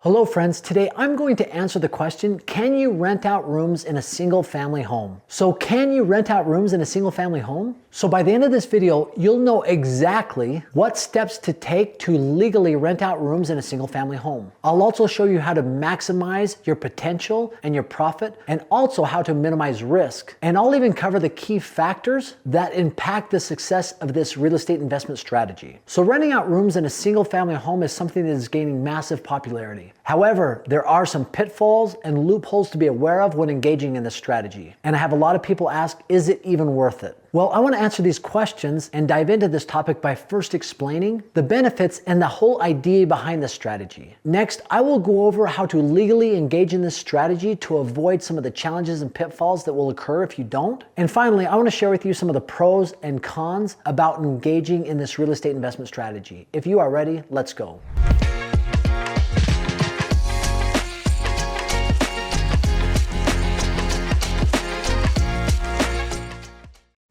Hello friends, today I'm going to answer the question, can you rent out rooms in a single family home? So can you rent out rooms in a single family home? So by the end of this video, you'll know exactly what steps to take to legally rent out rooms in a single family home. I'll also show you how to maximize your potential and your profit, and also how to minimize risk. And I'll even cover the key factors that impact the success of this real estate investment strategy. So renting out rooms in a single family home is something that is gaining massive popularity. However, there are some pitfalls and loopholes to be aware of when engaging in this strategy. And I have a lot of people ask, is it even worth it? Well, I want to answer these questions and dive into this topic by first explaining the benefits and the whole idea behind this strategy. Next, I will go over how to legally engage in this strategy to avoid some of the challenges and pitfalls that will occur if you don't. And finally, I want to share with you some of the pros and cons about engaging in this real estate investment strategy. If you are ready, let's go.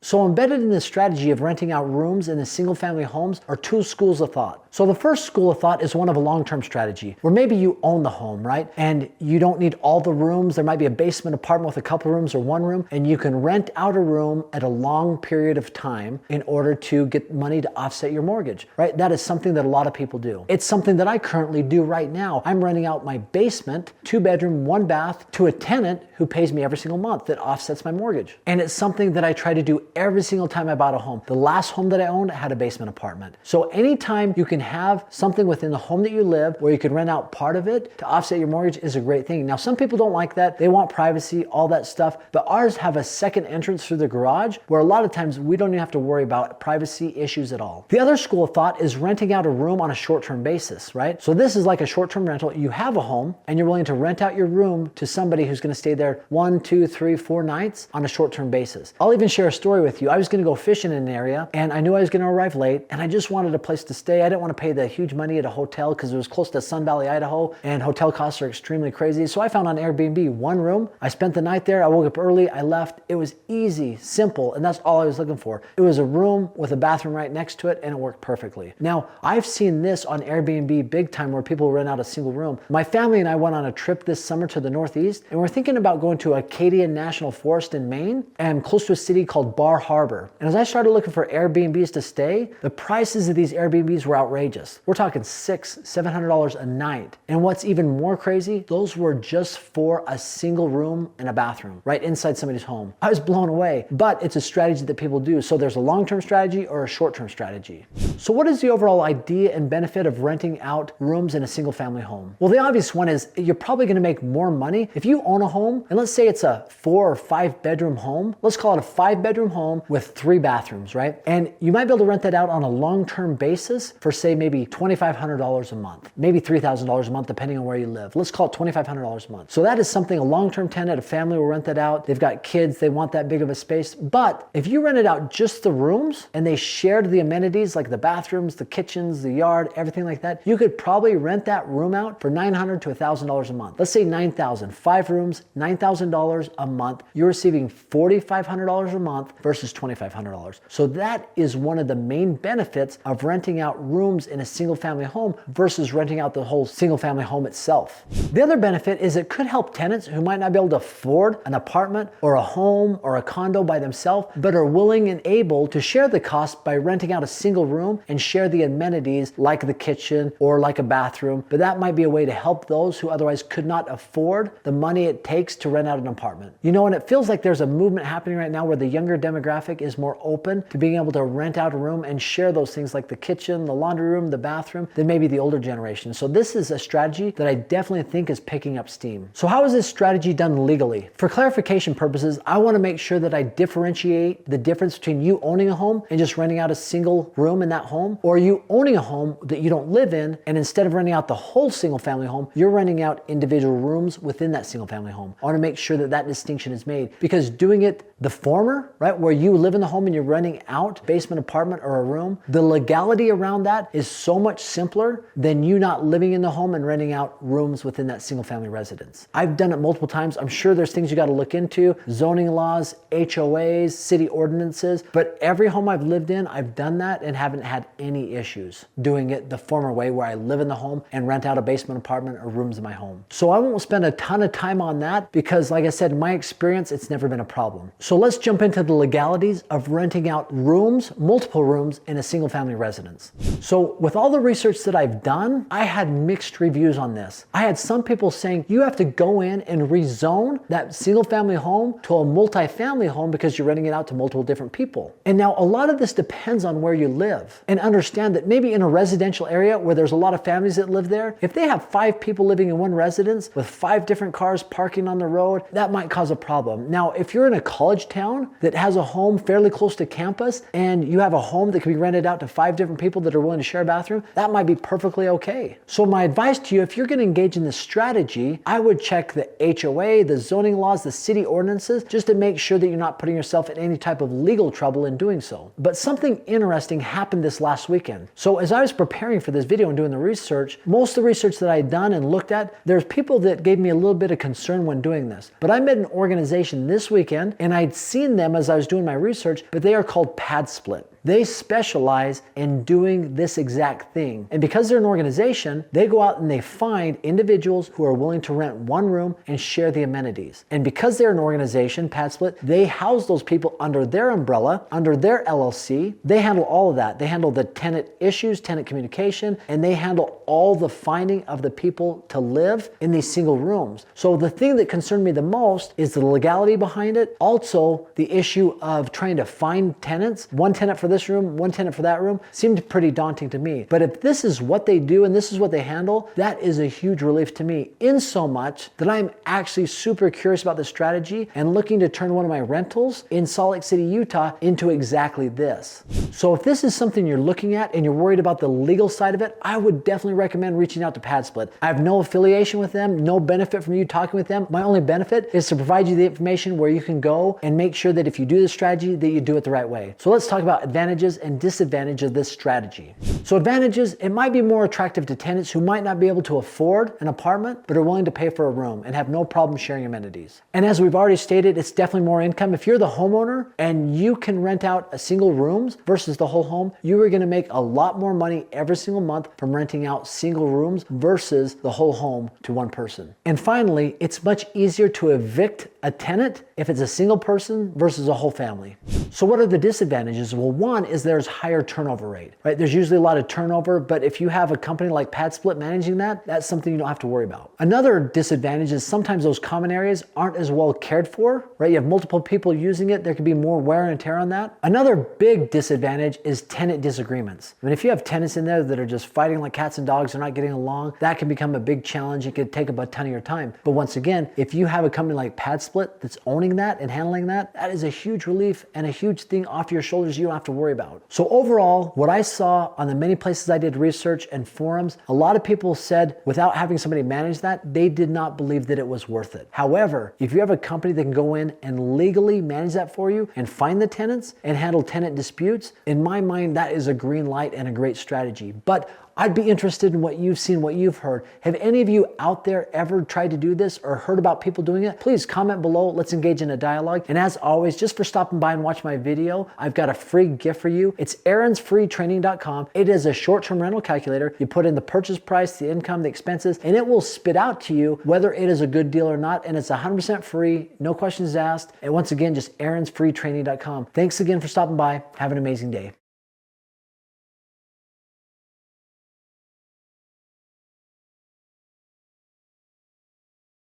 So embedded in the strategy of renting out rooms in the single family homes are two schools of thought. So the first school of thought is one of a long-term strategy, where maybe you own the home, right? And you don't need all the rooms. There might be a basement apartment with a couple rooms or one room, and you can rent out a room at a long period of time in order to get money to offset your mortgage, right? That is something that a lot of people do. It's something that I currently do right now. I'm renting out my basement, 2-bedroom, 1-bath, to a tenant who pays me every single month that offsets my mortgage. And it's something that I try to do every single time I bought a home. The last home that I owned had a basement apartment. So anytime you can have something within the home that you live where you can rent out part of it to offset your mortgage is a great thing. Now, some people don't like that. They want privacy, all that stuff, but ours have a second entrance through the garage where a lot of times we don't even have to worry about privacy issues at all. The other school of thought is renting out a room on a short-term basis, right? So this is like a short-term rental. You have a home and you're willing to rent out your room to somebody who's going to stay there 1, 2, 3, 4 nights on a short-term basis. I'll even share a story with you. I was going to go fishing in an area and I knew I was going to arrive late and I just wanted a place to stay. I didn't want to pay the huge money at a hotel because it was close to Sun Valley, Idaho, and hotel costs are extremely crazy. So I found on Airbnb one room. I spent the night there. I woke up early. I left. It was easy, simple, and that's all I was looking for. It was a room with a bathroom right next to it and it worked perfectly. Now, I've seen this on Airbnb big time where people rent out a single room. My family and I went on a trip this summer to the Northeast and we're thinking about going to Acadia National Forest in Maine and close to a city called Bar Harbor. And as I started looking for Airbnbs to stay, the prices of these Airbnbs were outrageous. We're talking $600-700 a night. And what's even more crazy, those were just for a single room and a bathroom right inside somebody's home. I was blown away, but it's a strategy that people do. So there's a long-term strategy or a short-term strategy. So what is the overall idea and benefit of renting out rooms in a single family home? Well, the obvious one is you're probably going to make more money if you own a home, and let's say it's a 4 or 5 bedroom home. Let's call it a 5-bedroom home with 3 bathrooms, right? And you might be able to rent that out on a long-term basis for say maybe $2,500 a month, maybe $3,000 a month, depending on where you live. Let's call it $2,500 a month. So that is something a long-term tenant, a family will rent that out. They've got kids, they want that big of a space. But if you rented out just the rooms and they shared the amenities like the bathrooms, the kitchens, the yard, everything like that, you could probably rent that room out for $900 to $1,000 a month. Let's say $9,000, 5 rooms, $9,000 a month. You're receiving $4,500 a month versus $2,500. So that is one of the main benefits of renting out rooms in a single family home versus renting out the whole single family home itself. The other benefit is it could help tenants who might not be able to afford an apartment or a home or a condo by themselves, but are willing and able to share the cost by renting out a single room and share the amenities like the kitchen or like a bathroom. But that might be a way to help those who otherwise could not afford the money it takes to rent out an apartment. You know, and it feels like there's a movement happening right now where the younger demographic is more open to being able to rent out a room and share those things like the kitchen, the laundry room, the bathroom, than maybe the older generation. So this is a strategy that I definitely think is picking up steam. So how is this strategy done legally? For clarification purposes, I want to make sure that I differentiate the difference between you owning a home and just renting out a single room in that home, or you owning a home that you don't live in, and instead of renting out the whole single family home, you're renting out individual rooms within that single family home. I want to make sure that that distinction is made, because doing it the former, right, where you live in the home and you're renting out basement apartment or a room, the legality around that is so much simpler than you not living in the home and renting out rooms within that single family residence. I've done it multiple times. I'm sure there's things you got to look into, zoning laws, HOAs, city ordinances, but every home I've lived in, I've done that and haven't had any issues doing it the former way where I live in the home and rent out a basement apartment or rooms in my home. So I won't spend a ton of time on that because, like I said, in my experience, it's never been a problem. So let's jump into the legalities of renting out rooms, multiple rooms in a single family residence. So with all the research that I've done, I had mixed reviews on this. I had some people saying you have to go in and rezone that single family home to a multi-family home because you're renting it out to multiple different people. And now a lot of this depends on where you live. And understand that maybe in a residential area where there's a lot of families that live there, if they have 5 people living in one residence with 5 different cars parking on the road, that might cause a problem. Now, if you're in a college town that has a home fairly close to campus and you have a home that can be rented out to 5 different people that are willing to share a bathroom, that might be perfectly okay. So my advice to you, if you're going to engage in this strategy, I would check the HOA, the zoning laws, the city ordinances, just to make sure that you're not putting yourself in any type of legal trouble in doing so. But something interesting happened this last weekend. So as I was preparing for this video and doing the research, most of the research that I had done and looked at, there's people that gave me a little bit of concern when doing this. But I met an organization this weekend and I'd seen them as I was doing my research, but they are called Padsplit. They specialize in doing this exact thing. And because they're an organization, they go out and they find individuals who are willing to rent one room and share the amenities. And because they're an organization, Padsplit, they house those people under their umbrella, under their LLC. They handle all of that. They handle the tenant issues, tenant communication, and they handle all the finding of the people to live in these single rooms. So the thing that concerned me the most is the legality behind it. Also, the issue of trying to find tenants, one tenant for this room, one tenant for that room, seemed pretty daunting to me. But if this is what they do and this is what they handle, that is a huge relief to me, in so much that I'm actually super curious about this strategy and looking to turn one of my rentals in Salt Lake City, Utah into exactly this. So if this is something you're looking at and you're worried about the legal side of it, I would definitely recommend reaching out to Padsplit. I have no affiliation with them, no benefit from you talking with them. My only benefit is to provide you the information where you can go and make sure that if you do this strategy, that you do it the right way. So let's talk about advantages and disadvantages of this strategy. So advantages, it might be more attractive to tenants who might not be able to afford an apartment, but are willing to pay for a room and have no problem sharing amenities. And as we've already stated, it's definitely more income. If you're the homeowner and you can rent out a single rooms versus the whole home, you are gonna make a lot more money every single month from renting out single rooms versus the whole home to one person. And finally, it's much easier to evict a tenant if it's a single person versus a whole family. So what are the disadvantages? Well, one is there's higher turnover rate, right? There's usually a lot of turnover, but if you have a company like Padsplit managing that, that's something you don't have to worry about. Another disadvantage is sometimes those common areas aren't as well cared for, right? You have multiple people using it. There could be more wear and tear on that. Another big disadvantage is tenant disagreements. I mean, if you have tenants in there that are just fighting like cats and dogs, they're not getting along, that can become a big challenge. It could take up a ton of your time. But once again, if you have a company like Padsplit that's owning that and handling that, that is a huge relief and a huge thing off your shoulders you don't have to worry about. So overall, what I saw on the many places I did research and forums, a lot of people said without having somebody manage that, they did not believe that it was worth it. However, if you have a company that can go in and legally manage that for you and find the tenants and handle tenant disputes, in my mind, that is a green light and a great strategy. But I'd be interested in what you've seen, what you've heard. Have any of you out there ever tried to do this or heard about people doing it? Please comment below. Let's engage in a dialogue. And as always, just for stopping by and watch my video, I've got a free gift for you. It's aaron'sfreetraining.com. It is a short-term rental calculator. You put in the purchase price, the income, the expenses, and it will spit out to you whether it is a good deal or not. And it's 100% free, no questions asked. And once again, just aaron'sfreetraining.com. Thanks again for stopping by. Have an amazing day.